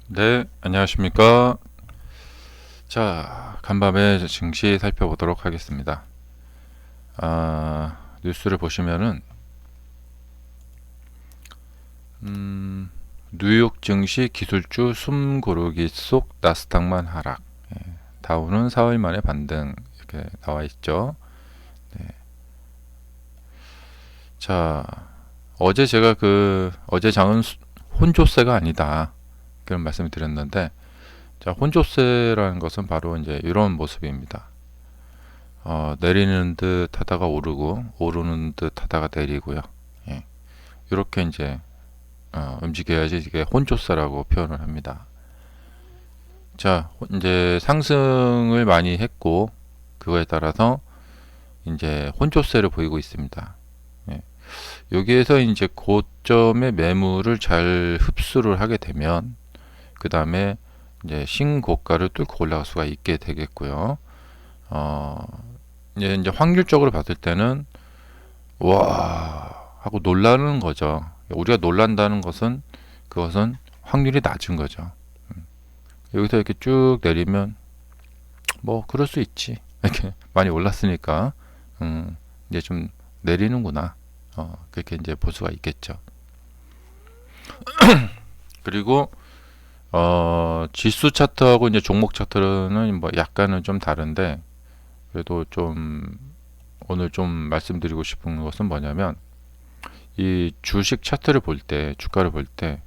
네, 안녕하십니까. 자, 간밤에 증시 살펴보도록 하겠습니다. 뉴스를 보시면은, 뉴욕 증시 기술주 숨 고르기 속 나스닥만 하락. 다우는 4일 만에 반등. 이렇게 나와 있죠. 네. 자, 어제 제가 어제 장은 혼조세가 아니다. 그런 말씀을 드렸는데, 자, 혼조세라는 것은 바로 이제 이런 모습입니다. 내리는 듯 하다가 오르고 오르는 듯 하다가 내리고요. 예. 이렇게 이제 움직여야지 이게 혼조세라고 표현을 합니다. 자, 이제 상승을 많이 했고 그거에 따라서 이제 혼조세를 보이고 있습니다. 예. 여기에서 이제 고점의 매물을 잘 흡수를 하게 되면 그 다음에 이제 신고가를 뚫고 올라갈 수가 있게 되겠고요. 어, 이제 확률적으로 봤을 때는 와 하고 놀라는 거죠. 우리가 놀란다는 것은 그것은 확률이 낮은 거죠. 여기서 이렇게 쭉 내리면 뭐 그럴 수 있지. 이렇게 많이 올랐으니까 이제 좀 내리는구나. 그렇게 이제 볼 수가 있겠죠. 그리고 지수 차트하고 이제 종목 차트는 뭐 약간은 좀 다른데 그래도 좀 오늘 좀 말씀드리고 싶은 것은 뭐냐면 이 주식 차트를 볼 때, 주가를 볼 때,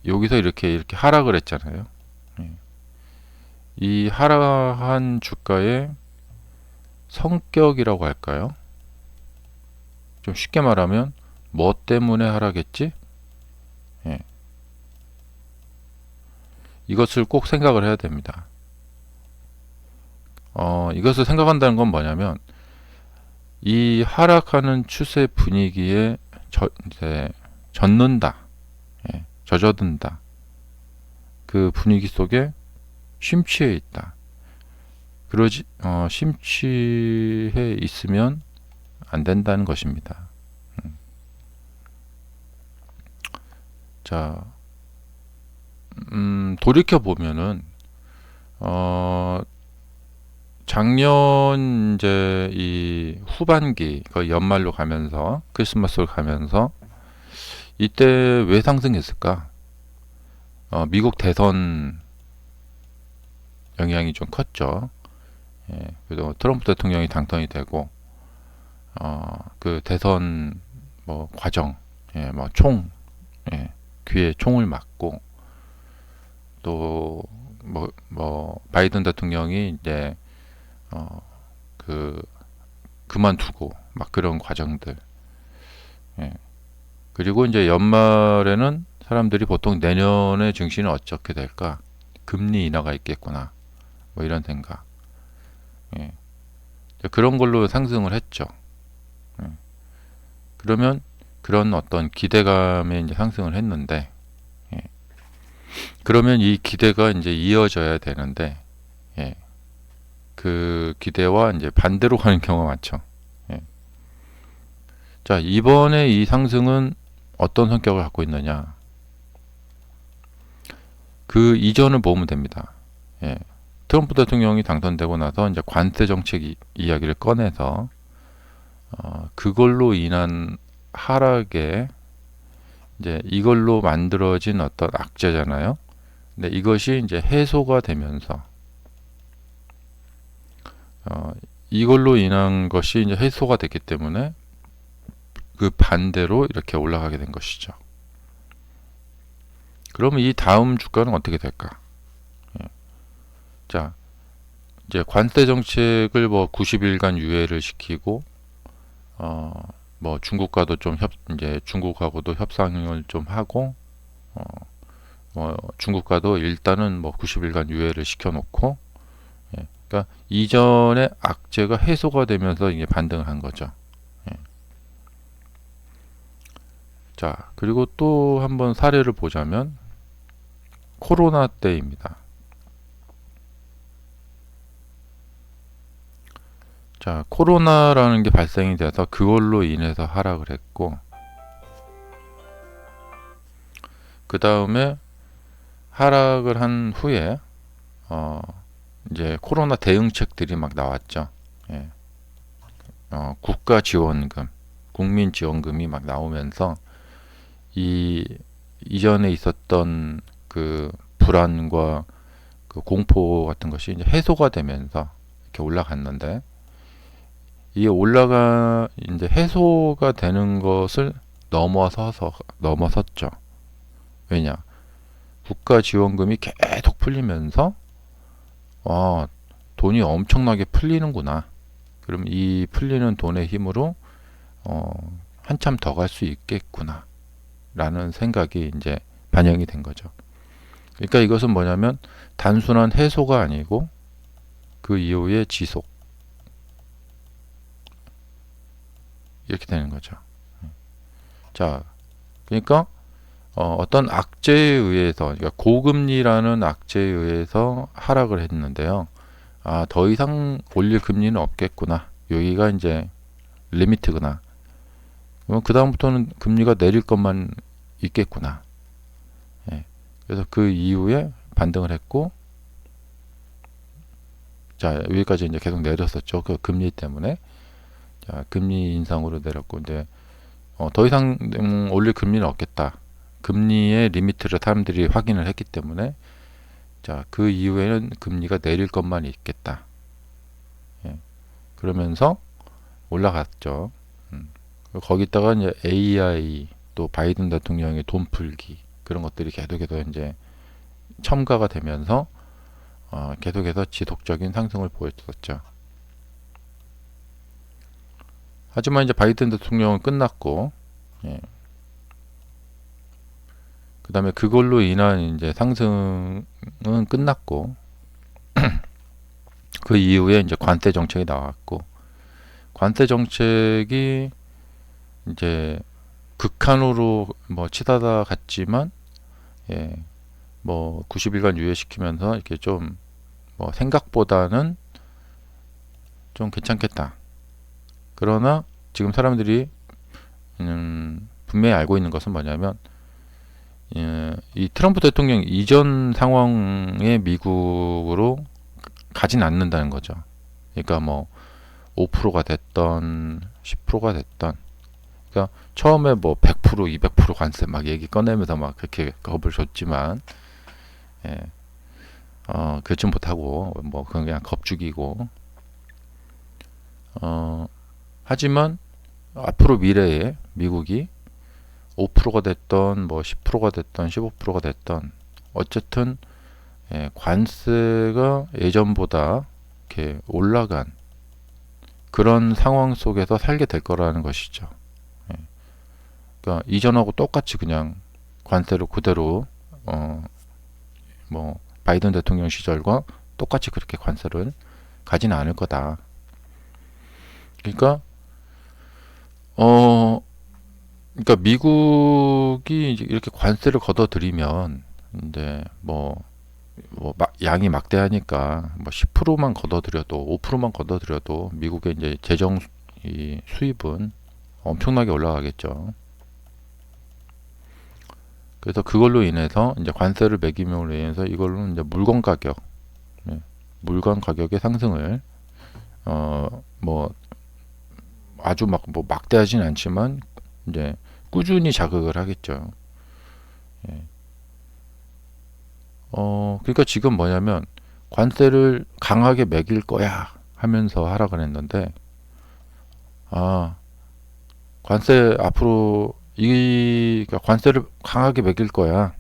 여기서 이렇게 하락을 했잖아요. 예. 이 하락한 주가의 성격이라고 할까요? 좀 쉽게 말하면, 뭐 때문에 하락했지? 예. 이것을 꼭 생각을 해야 됩니다. 이것을 생각한다는 건 뭐냐면, 이 하락하는 추세 분위기에 이제 젖는다. 예, 젖어든다. 그 분위기 속에 심취해 있다. 심취해 있으면 안 된다는 것입니다. 자, 돌이켜 보면은 작년 이제 이 후반기 거의 연말로 가면서 크리스마스로 가면서 이때 왜 상승했을까? 미국 대선 영향이 좀 컸죠. 예, 그래도 트럼프 대통령이 당선이 되고 그 대선 뭐 과정, 예, 뭐 예, 귀에 총을 맞고 또 바이든 대통령이 이제 그 그만두고 막 그런 과정들. 예. 그리고 이제 연말에는 사람들이 보통 내년에 증시는 어떻게 될까? 금리 인하가 있겠구나. 뭐 이런 생각. 예. 그런 걸로 상승을 했죠. 예. 그러면 그런 어떤 기대감에 이제 상승을 했는데, 예. 그러면 이 기대가 이제 이어져야 되는데, 예. 그 기대와 이제 반대로 가는 경우가 많죠. 예. 자, 이번에 이 상승은 어떤 성격을 갖고 있느냐? 그 이전을 보면 됩니다. 예. 트럼프 대통령이 당선되고 나서 이제 관세 정책 이야기를 꺼내서 그걸로 인한 하락에 이제 이걸로 만들어진 어떤 악재잖아요. 근데 이것이 이제 해소가 되면서 이걸로 인한 것이 이제 해소가 됐기 때문에 그 반대로 이렇게 올라가게 된 것이죠. 그러면 이 다음 주가는 어떻게 될까? 예. 자, 이제 관세 정책을 뭐 90일간 유예를 시키고 뭐 중국과도 좀 이제 중국하고도 협상을 좀 하고 중국과도 일단은 뭐 90일간 유예를 시켜놓고 예. 그러니까 이전의 악재가 해소가 되면서 이게 반등을 한 거죠. 예. 자, 그리고 또 한번 사례를 보자면 코로나 때입니다. 자, 코로나라는 게 발생이 돼서 그걸로 인해서 하락을 했고 그 다음에 하락을 한 후에 이제 코로나 대응책들이 막 나왔죠. 예. 국가 지원금, 국민 지원금이 막 나오면서 이전에 있었던 그 불안과 그 공포 같은 것이 이제 해소가 되면서 이렇게 올라갔는데, 이게 이제 해소가 되는 것을 넘어섰죠. 왜냐? 국가 지원금이 계속 풀리면서 돈이 엄청나게 풀리는구나. 그럼 이 풀리는 돈의 힘으로 한참 더 갈 수 있겠구나 라는 생각이 이제 반영이 된 거죠. 그러니까 이것은 뭐냐면 단순한 해소가 아니고 그 이후의 지속, 이렇게 되는 거죠. 자, 그러니까 어떤 악재에 의해서, 그러니까 고금리라는 악재에 의해서 하락을 했는데요. 더 이상 올릴 금리는 없겠구나. 여기가 이제 리미트구나. 그 다음부터는 금리가 내릴 것만 있겠구나. 예. 그래서 그 이후에 반등을 했고, 자, 여기까지 이제 계속 내렸었죠. 그 금리 때문에. 자, 금리 인상으로 내렸고, 이제 더 이상 올릴 금리는 없겠다. 금리의 리미트를 사람들이 확인을 했기 때문에, 자, 그 이후에는 금리가 내릴 것만 있겠다. 예. 그러면서 올라갔죠. 거기다가 이제 AI, 또 바이든 대통령의 돈 풀기, 그런 것들이 계속해서 이제 첨가가 되면서 계속해서 지속적인 상승을 보였었죠. 하지만 이제 바이든 대통령은 끝났고, 예. 그 다음에 그걸로 인한 이제 상승은 끝났고, 그 이후에 이제 관세 정책이 나왔고, 관세 정책이 이제 극한으로 뭐 치닫아 갔지만, 예, 뭐 90일간 유예시키면서 이렇게 좀 뭐 생각보다는 좀 괜찮겠다. 그러나 지금 사람들이 분명히 알고 있는 것은 뭐냐면, 이 트럼프 대통령 이전 상황의 미국으로 가진 않는다는 거죠. 그러니까 뭐 5%가 됐던 10%가 됐던, 그러니까 처음에 뭐 100%, 200% 관세 막 얘기 꺼내면서 막 그렇게 겁을 줬지만, 예, 그렇지 못하고 뭐 그냥 겁죽이고, 하지만 앞으로 미래에 미국이 5%가 됐던 뭐 10%가 됐던 15%가 됐던 어쨌든, 예, 관세가 예전보다 이렇게 올라간 그런 상황 속에서 살게 될 거라는 것이죠. 예. 그러니까 이전하고 똑같이 그냥 관세를 그대로 뭐 바이든 대통령 시절과 똑같이 그렇게 관세를 가지는 않을 거다. 그러니까 그러니까 미국이 이제 이렇게 관세를 걷어들이면 이제 양이 막대하니까 뭐 10%만 걷어들여도 5%만 걷어들여도 미국의 이제 재정 수입은 엄청나게 올라가겠죠. 그래서 그걸로 인해서 이제 관세를 매김으로 인해서 이걸로 이제 물건 가격의 상승을 뭐 아주 막 뭐 막대하진 않지만 이제 꾸준히 자극을 하겠죠. 예. 그러니까 지금 뭐냐면 관세를 강하게 매길 거야 하면서 하락을 했는데, 관세 앞으로 그러니까 관세를 강하게 매길 거야.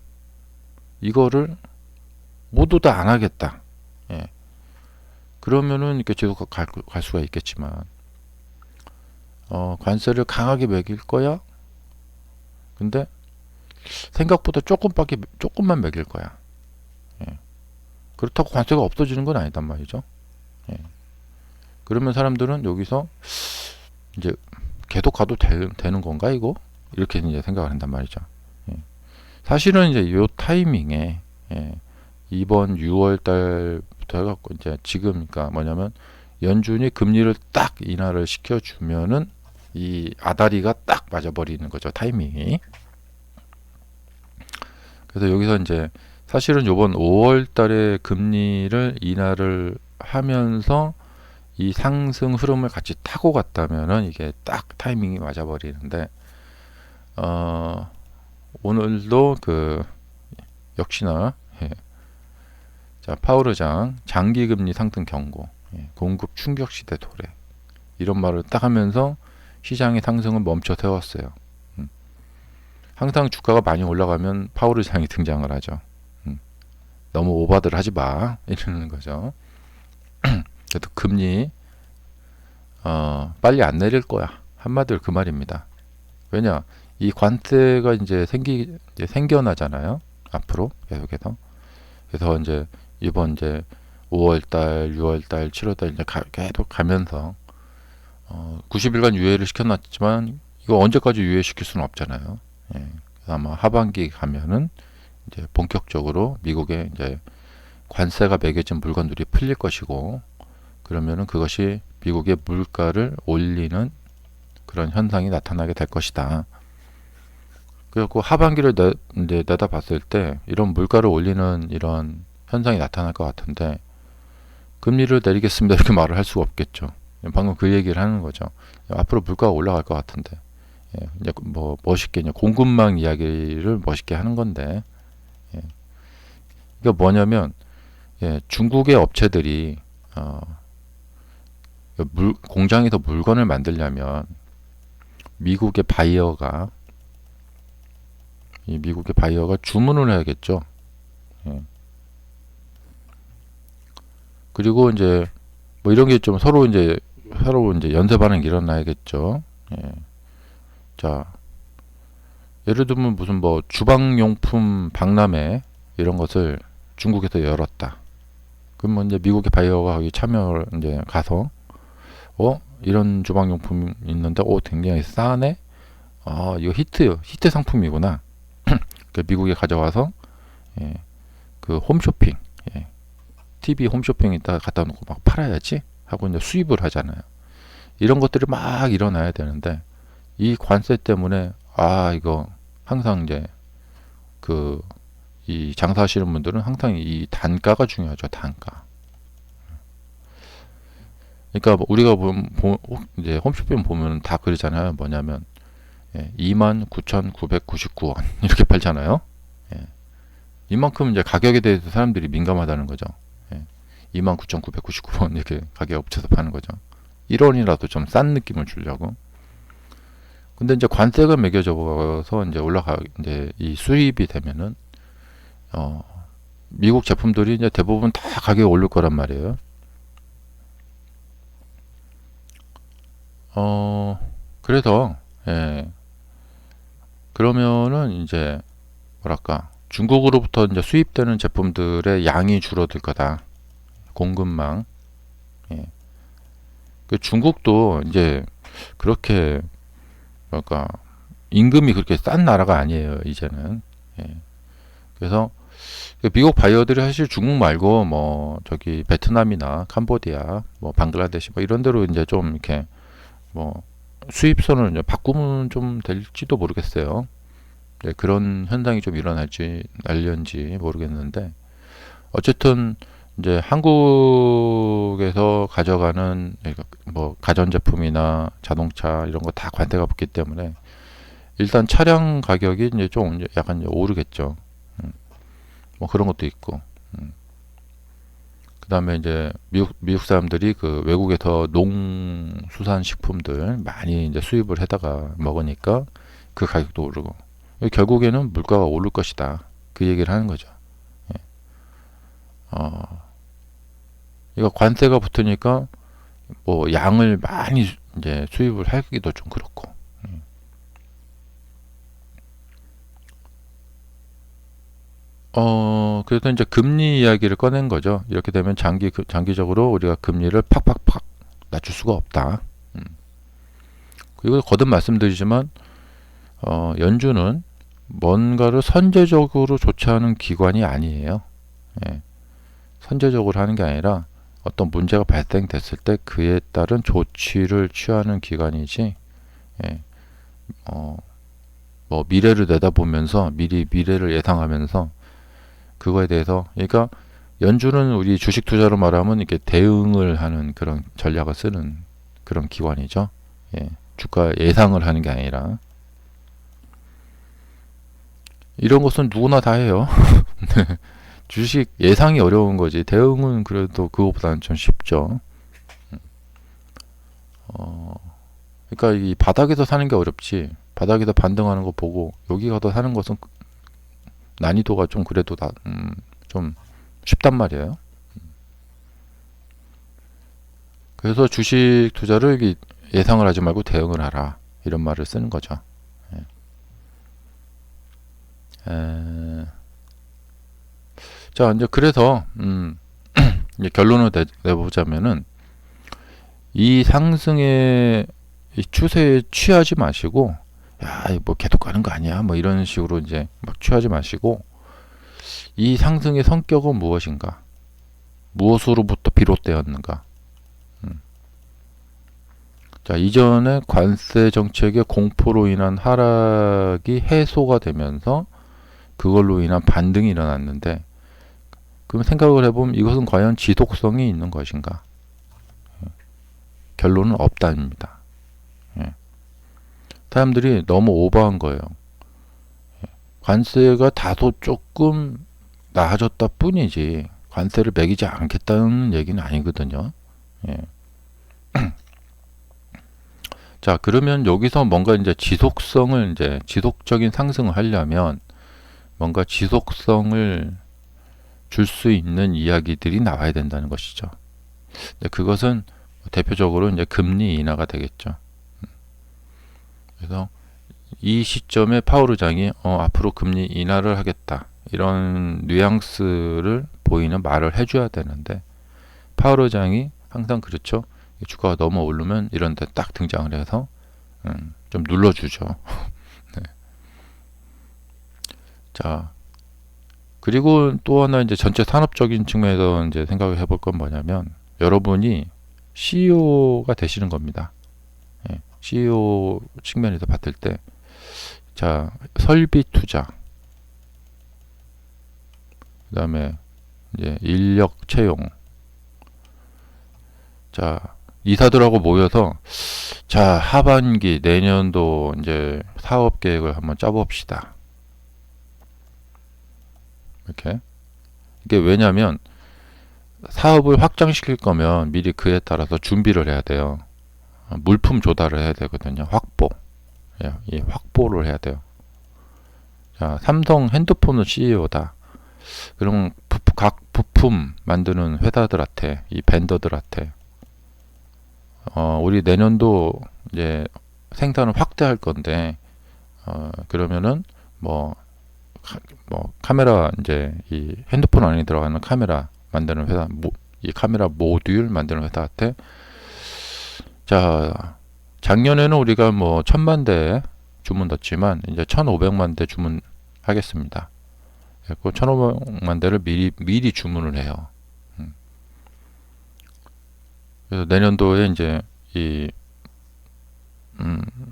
이거를 모두 다 안 하겠다. 예. 그러면은 이렇게 계속 갈 수가 있겠지만, 관세를 강하게 매길 거야. 근데 생각보다 조금만 매길 거야. 예. 그렇다고 관세가 없어지는 건 아니단 말이죠. 예. 그러면 사람들은 여기서 이제 계속 가도 되는 건가 이거? 이렇게 이제 생각을 한단 말이죠. 예. 사실은 이제 이 타이밍에, 예, 이번 6월 달부터 해갖고 이제 지금, 그러니까 뭐냐면 연준이 금리를 딱 인하를 시켜주면은 이 아다리가 딱 맞아버리는 거죠, 타이밍이. 그래서 여기서 이제 사실은 요번 5월 달에 금리를 인하를 하면서 이 상승 흐름을 같이 타고 갔다면은 이게 딱 타이밍이 맞아 버리는데, 오늘도 역시나, 예. 자, 파월 의장 장기 금리 상승 경고, 예. 공급 충격 시대 도래, 이런 말을 딱 하면서 시장의 상승을 멈춰 세웠어요. 항상 주가가 많이 올라가면 파월 의장이 등장을 하죠. 너무 오바들 하지 마, 이러는 거죠. 그래도 금리 빨리 안 내릴 거야, 한마디로 그 말입니다. 왜냐, 이 관세가 이제 생겨나잖아요, 앞으로 계속해서. 그래서 이제 이번 이제 5월달, 6월달, 7월달 이제 계속 가면서 90일간 유예를 시켜놨지만 이거 언제까지 유예시킬 수는 없잖아요. 예. 그래서 아마 하반기 가면은 이제 본격적으로 미국에 이제 관세가 매겨진 물건들이 풀릴 것이고, 그러면은 그것이 미국의 물가를 올리는 그런 현상이 나타나게 될 것이다. 그래갖고 하반기를 이제 내다봤을 때 이런 물가를 올리는 이런 현상이 나타날 것 같은데, 금리를 내리겠습니다 이렇게 말을 할 수가 없겠죠. 방금 그 얘기를 하는 거죠. 앞으로 물가가 올라갈 것 같은데, 예, 이제 뭐 멋있게 이제 공급망 이야기를 멋있게 하는 건데, 예. 이게 뭐냐면, 예, 중국의 업체들이 공장에서 물건을 만들려면 미국의 바이어가 주문을 해야겠죠. 예. 그리고 이제 뭐 이런 게 좀 서로 이제 연쇄 반응이 일어나야겠죠. 예. 자, 예를 들면 무슨 뭐 주방용품 박람회 이런 것을 중국에서 열었다. 그러면 이제 미국의 바이어가 거기 참여를 이제 가서 이런 주방용품 있는데 굉장히 싸네. 이거 히트 상품이구나. 미국에 가져와서, 예, 그 홈쇼핑, 예, TV 홈쇼핑에다 갖다 놓고 막 팔아야지 하고 이제 수입을 하잖아요. 이런 것들이 막 일어나야 되는데, 이 관세 때문에 이거 항상 이제 이 장사하시는 분들은 항상 이 단가가 중요하죠. 단가. 그러니까 우리가 이제 홈쇼핑 보면 다 그러잖아요. 뭐냐면, 예, 29,999원 이렇게 팔잖아요. 예, 이만큼 이제 가격에 대해서 사람들이 민감하다는 거죠. 예, 29,999원 이렇게 가격 업체에서 파는 거죠. 1원이라도 좀 싼 느낌을 주려고. 근데 이제 관세가 매겨져서 이제 이 수입이 되면은 미국 제품들이 이제 대부분 다 가격이 오를 거란 말이에요. 그래서, 예, 그러면은 이제 뭐랄까, 중국으로부터 이제 수입되는 제품들의 양이 줄어들 거다. 공급망. 예. 중국도 이제 그렇게 뭐랄까, 임금이 그렇게 싼 나라가 아니에요, 이제는. 예. 그래서 미국 바이어들이 사실 중국 말고 뭐 저기 베트남이나 캄보디아, 뭐 방글라데시 뭐 이런 데로 이제 좀 이렇게 뭐 수입선을 이제 바꾸면 좀 될지도 모르겠어요. 네, 그런 현상이 좀 일어날지 모르겠는데, 어쨌든 이제 한국에서 가져가는 뭐 가전제품이나 자동차 이런 거 다 관세가 붙기 때문에 일단 차량 가격이 이제 좀 약간 이제 오르겠죠. 뭐 그런 것도 있고. 그 다음에 이제 미국 사람들이 그 외국에서 농수산식품들 많이 이제 수입을 해다가 먹으니까 그 가격도 오르고, 결국에는 물가가 오를 것이다, 그 얘기를 하는 거죠. 예. 이거 관세가 붙으니까 뭐 양을 많이 이제 수입을 하기도 좀 그렇고. 그래서 이제 금리 이야기를 꺼낸 거죠. 이렇게 되면 장기적으로 우리가 금리를 팍팍팍 낮출 수가 없다. 그리고 거듭 말씀드리지만, 연준은 뭔가를 선제적으로 조치하는 기관이 아니에요. 예. 선제적으로 하는 게 아니라 어떤 문제가 발생됐을 때 그에 따른 조치를 취하는 기관이지, 예. 뭐 뭐 미래를 내다보면서 미리 미래를 예상하면서 그거에 대해서, 그러니까 연준은 우리 주식 투자로 말하면 이렇게 대응을 하는 그런 전략을 쓰는 그런 기관이죠. 예, 주가 예상을 하는 게 아니라. 이런 것은 누구나 다 해요. 주식 예상이 어려운 거지 대응은 그래도 그거보다는 좀 쉽죠. 그러니까 이 바닥에서 사는 게 어렵지, 바닥에서 반등하는 거 보고 여기 가서 사는 것은 난이도가 좀 그래도 좀 쉽단 말이에요. 그래서 주식 투자를 예상을 하지 말고 대응을 하라, 이런 말을 쓰는 거죠. 예. 자, 이제 그래서 이제 결론을 내보자면은 이 상승의 이 추세에 취하지 마시고, 야, 뭐 계속 가는 거 아니야, 뭐 이런 식으로 이제 막 취하지 마시고, 이 상승의 성격은 무엇인가, 무엇으로부터 비롯되었는가. 자, 이전에 관세 정책의 공포로 인한 하락이 해소가 되면서 그걸로 인한 반등이 일어났는데, 그럼 생각을 해보면 이것은 과연 지속성이 있는 것인가? 결론은 없다입니다. 예. 사람들이 너무 오버한 거예요. 관세가 다소 조금 나아졌다 뿐이지 관세를 매기지 않겠다는 얘기는 아니거든요. 예. 자, 그러면 여기서 뭔가 이제 지속성을, 이제 지속적인 상승을 하려면 뭔가 지속성을 줄 수 있는 이야기들이 나와야 된다는 것이죠. 근데 그것은 대표적으로 이제 금리 인하가 되겠죠. 그래서 이 시점에 파월 의장이 앞으로 금리 인하를 하겠다, 이런 뉘앙스를 보이는 말을 해줘야 되는데, 파월 의장이 항상 그렇죠. 주가가 너무 오르면 이런 데 딱 등장을 해서 좀 눌러주죠. 네. 자, 그리고 또 하나 이제 전체 산업적인 측면에서 이제 생각을 해볼 건 뭐냐면, 여러분이 CEO가 되시는 겁니다. 예, CEO 측면에서 봤을 때, 자, 설비 투자, 그 다음에 이제 인력 채용, 자, 이사들하고 모여서, 자, 하반기 내년도 이제 사업 계획을 한번 짜봅시다. 이렇게. 이게 왜냐면 사업을 확장시킬 거면 미리 그에 따라서 준비를 해야 돼요. 물품 조달을 해야 되거든요. 확보. 예, 이 확보를 해야 돼요. 자, 삼성 핸드폰은 CEO다. 그럼 각 부품 만드는 회사들한테, 이 벤더들한테, 우리 내년도 이제 생산을 확대할 건데, 그러면은 뭐 카메라, 이제 이 핸드폰 안에 들어가는 카메라 만드는 회사, 이 카메라 모듈 만드는 회사한테, 자, 작년에는 우리가 뭐 1000만 대 주문 넣었지만 이제 1500만 대 주문하겠습니다. 그리고 1500만 대를 미리 주문을 해요. 그래서 내년도에 이제 이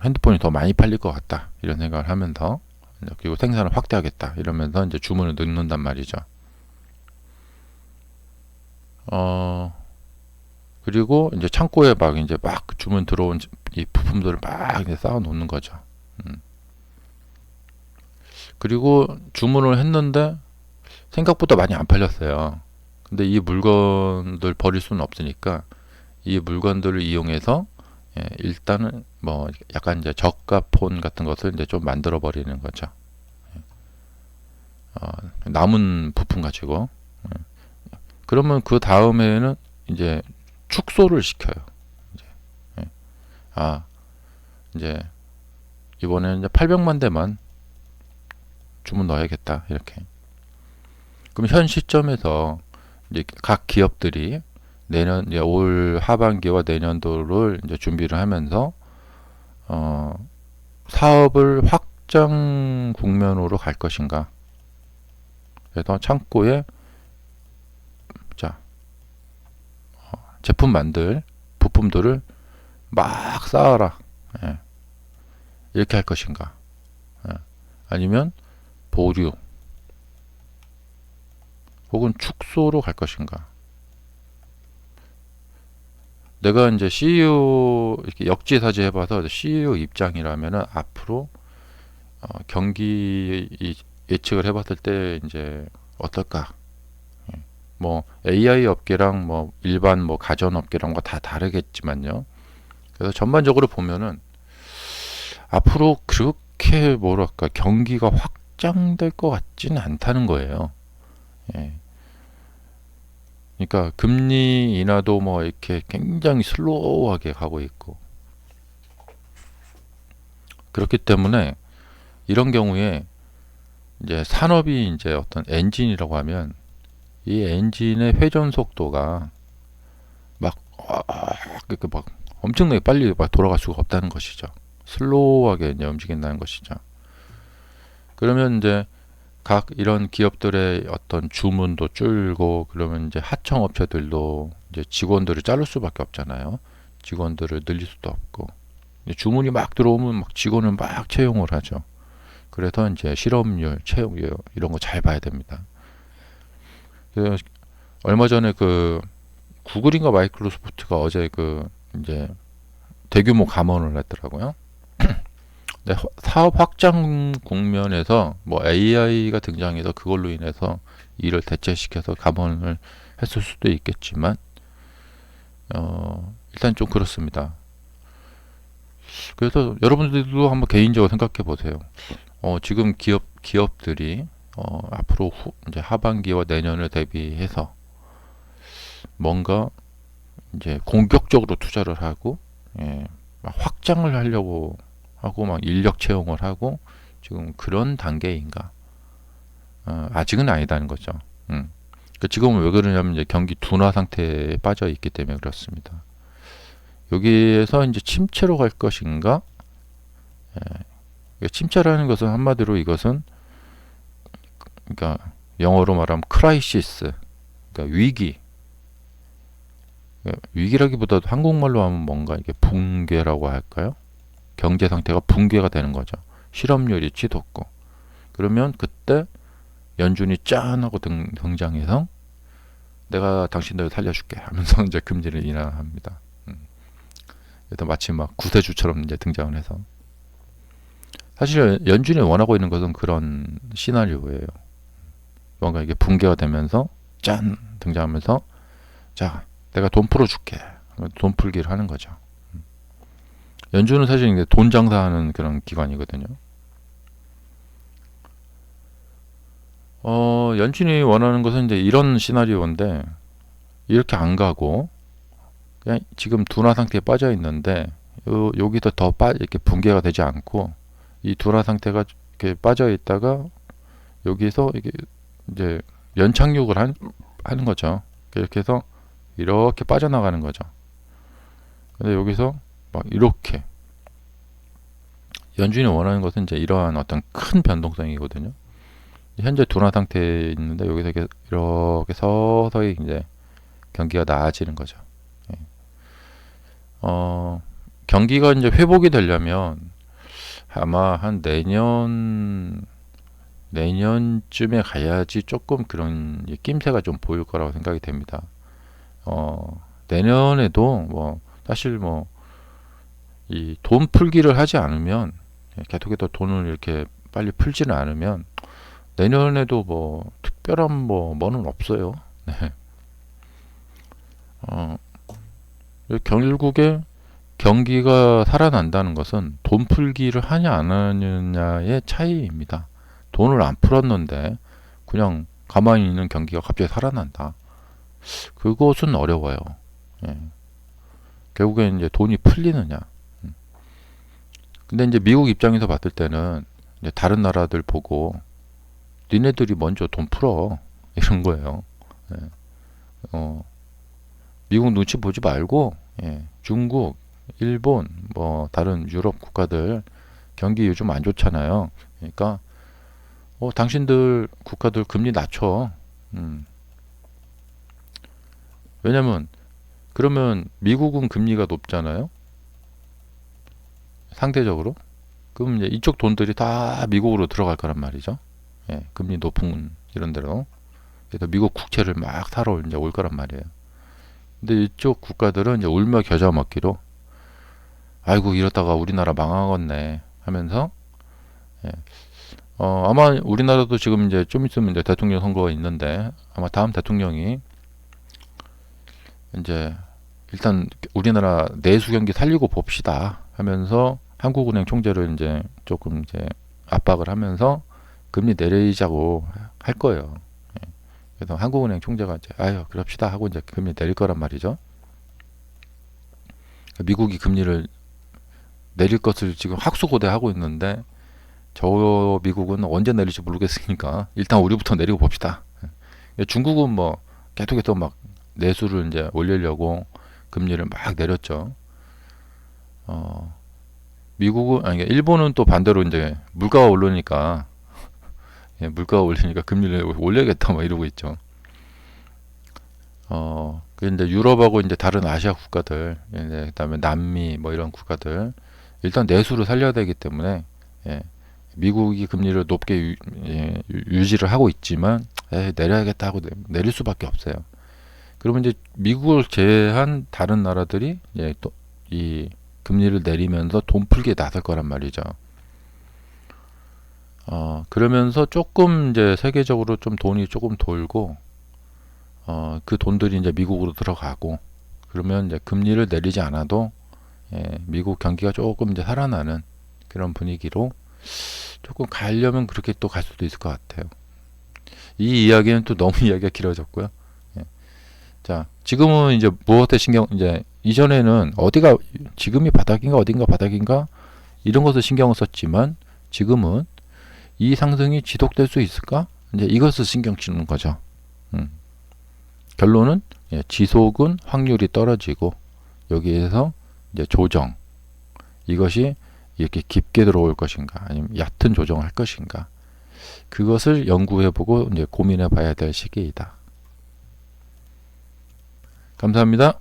핸드폰이 더 많이 팔릴 것 같다, 이런 생각을 하면서, 그리고 생산을 확대하겠다 이러면서 이제 주문을 넣는단 말이죠. 그리고 이제 창고에 막 주문 들어온 이 부품들을 막 이제 쌓아 놓는 거죠. 그리고 주문을 했는데 생각보다 많이 안 팔렸어요. 근데 이 물건들 버릴 수는 없으니까 이 물건들을 이용해서, 예, 일단은 뭐 약간 이제 저가 폰 같은 것을 이제 좀 만들어 버리는 거죠. 남은 부품 가지고. 그러면 그 다음에는 이제 축소를 시켜요. 이제, 예. 이제 이번에는 이제 800만 대만 주문 넣어야겠다, 이렇게. 그럼 현 시점에서 이제 각 기업들이 이제 올 하반기와 내년도를 이제 준비를 하면서 사업을 확장 국면으로 갈 것인가. 그래서 창고에, 자, 제품 만들 부품들을 막 쌓아라, 예, 이렇게 할 것인가. 예. 아니면 보류 혹은 축소로 갈 것인가. 내가 이제 CEO 이렇게 역지사지 해봐서 CEO 입장이라면은 앞으로 경기 예측을 해봤을 때 이제 어떨까? 뭐 AI 업계랑 뭐 일반 뭐 가전 업계랑과 다 다르겠지만요. 그래서 전반적으로 보면은 앞으로 그렇게 뭐랄까 경기가 확장될 것 같지는 않다는 거예요. 예. 그러니까 금리 인하도 뭐 이렇게 굉장히 슬로우하게 가고 있고 그렇기 때문에 이런 경우에 이제 산업이 이제 어떤 엔진이라고 하면 이 엔진의 회전 속도가 막, 그렇게 막 엄청나게 빨리 막 돌아갈 수가 없다는 것이죠. 슬로우하게 이제 움직인다는 것이죠. 그러면 이제 각 이런 기업들의 어떤 주문도 줄고 그러면 이제 하청 업체들도 이제 직원들을 자를 수밖에 없잖아요. 직원들을 늘릴 수도 없고 주문이 막 들어오면 막 직원을 막 채용을 하죠. 그래서 이제 실업률, 채용률 이런 거 잘 봐야 됩니다. 그래서 얼마 전에 그 구글인가 마이크로소프트가 어제 그 이제 대규모 감원을 했더라고요. 네, 사업 확장 국면에서 뭐 AI가 등장해서 그걸로 인해서 일을 대체시켜서 감원을 했을 수도 있겠지만 일단 좀 그렇습니다. 그래서 여러분들도 한번 개인적으로 생각해 보세요. 지금 기업들이 앞으로 이제 하반기와 내년을 대비해서 뭔가 이제 공격적으로 투자를 하고 막 확장을 하려고 하고 막 인력 채용을 하고 지금 그런 단계인가? 아직은 아니다는 거죠. 지금은 왜 그러냐면 이제 경기 둔화 상태에 빠져 있기 때문에 그렇습니다. 여기에서 이제 침체로 갈 것인가? 침체라는 것은 한마디로 이것은 그러니까 영어로 말하면 크라이시스, 그러니까 위기. 위기라기보다도 한국말로 하면 뭔가 이게 붕괴라고 할까요? 경제 상태가 붕괴가 되는 거죠. 실업률이 치솟고. 그러면 그때 연준이 짠 하고 등장해서 내가 당신들을 살려줄게 하면서 이제 금리를 인하합니다. 그래서 마치 막 구세주처럼 이제 등장을 해서 사실 연준이 원하고 있는 것은 그런 시나리오예요. 뭔가 이게 붕괴가 되면서 짠 등장하면서 자 내가 돈 풀어줄게 돈 풀기를 하는 거죠. 연준은 사실 이제 돈 장사하는 그런 기관이거든요. 연준이 원하는 것은 이제 이런 시나리오인데 이렇게 안 가고 그냥 지금 둔화 상태에 빠져 있는데 여기서 더 이렇게 붕괴가 되지 않고 이 둔화 상태가 이렇게 빠져 있다가 여기서 이게 이제 연착륙을 하는 거죠. 이렇게 해서 이렇게 빠져나가는 거죠. 근데 여기서 막 이렇게 연준이 원하는 것은 이제 이러한 어떤 큰 변동성이거든요. 현재 둔화 상태에 있는데 여기서 이렇게 서서히 이제 경기가 나아지는 거죠. 예. 경기가 이제 회복이 되려면 아마 한 내년쯤에 가야지 조금 그런 낌새가 좀 보일 거라고 생각이 됩니다. 내년에도 뭐 사실 뭐 이 돈 풀기를 하지 않으면 계속해서 돈을 이렇게 빨리 풀지는 않으면 내년에도 뭐 특별한 뭐는 없어요. 네. 결국에 경기가 살아난다는 것은 돈 풀기를 하냐 안 하느냐의 차이입니다. 돈을 안 풀었는데 그냥 가만히 있는 경기가 갑자기 살아난다. 그것은 어려워요. 예. 결국엔 이제 돈이 풀리느냐. 근데 이제 미국 입장에서 봤을 때는 이제 다른 나라들 보고 니네들이 먼저 돈 풀어 이런 거예요. 예. 미국 눈치 보지 말고 중국, 일본, 뭐 다른 유럽 국가들 경기 요즘 안 좋잖아요. 그러니까 당신들 국가들 금리 낮춰. 왜냐면 그러면 미국은 금리가 높잖아요. 상대적으로. 그럼 이제 이쪽 돈들이 다 미국으로 들어갈 거란 말이죠. 예, 금리 높은 이런 데로. 그래서 미국 국채를 막 사러 이제 올 거란 말이에요. 근데 이쪽 국가들은 이제 울며 겨자 먹기로 아이고 이러다가 우리나라 망하겠네 하면서 예, 아마 우리나라도 지금 이제 좀 있으면 이제 대통령 선거가 있는데 아마 다음 대통령이 이제 일단 우리나라 내수 경기 살리고 봅시다 하면서 한국은행 총재를 이제 조금 이제 압박을 하면서 금리 내리자고 할 거예요. 예. 그래서 한국은행 총재가 이제 아유 그럽시다 하고 이제 금리 내릴 거란 말이죠. 미국이 금리를 내릴 것을 지금 학수고대하고 있는데 저 미국은 언제 내릴지 모르겠으니까 일단 우리부터 내리고 봅시다. 예. 중국은 뭐 계속해서 막 내수를 이제 올리려고 금리를 막 내렸죠. 미국은 아니 일본은 또 반대로 이제 물가가 오르니까 예, 물가가 올리니까 금리를 올려야겠다 막 이러고 있죠. 근데 유럽하고 이제 다른 아시아 국가들, 예, 그다음에 남미 뭐 이런 국가들 일단 내수를 살려야 되기 때문에 예, 미국이 금리를 높게 예, 유지를 하고 있지만 내려야겠다 하고 내릴 수밖에 없어요. 그러면 이제 미국을 제외한 다른 나라들이 예, 또 이 금리를 내리면서 돈 풀기에 나설 거란 말이죠. 그러면서 조금 이제 세계적으로 좀 돈이 조금 돌고 그 돈들이 이제 미국으로 들어가고 그러면 이제 금리를 내리지 않아도 예, 미국 경기가 조금 이제 살아나는 그런 분위기로 조금 가려면 그렇게 또 갈 수도 있을 것 같아요. 이 이야기는 또 너무 이야기가 길어졌고요. 예. 자, 지금은 이제 무엇에 신경 이제 이전에는 어디가 지금이 바닥인가 어딘가 바닥인가 이런 것을 신경을 썼지만 지금은 이 상승이 지속될 수 있을까? 이제 이것을 신경 쓰는 거죠. 결론은 예, 지속은 확률이 떨어지고 여기에서 이제 조정 이것이 이렇게 깊게 들어올 것인가 아니면 얕은 조정을 할 것인가 그것을 연구해보고 이제 고민해봐야 될 시기이다. 감사합니다.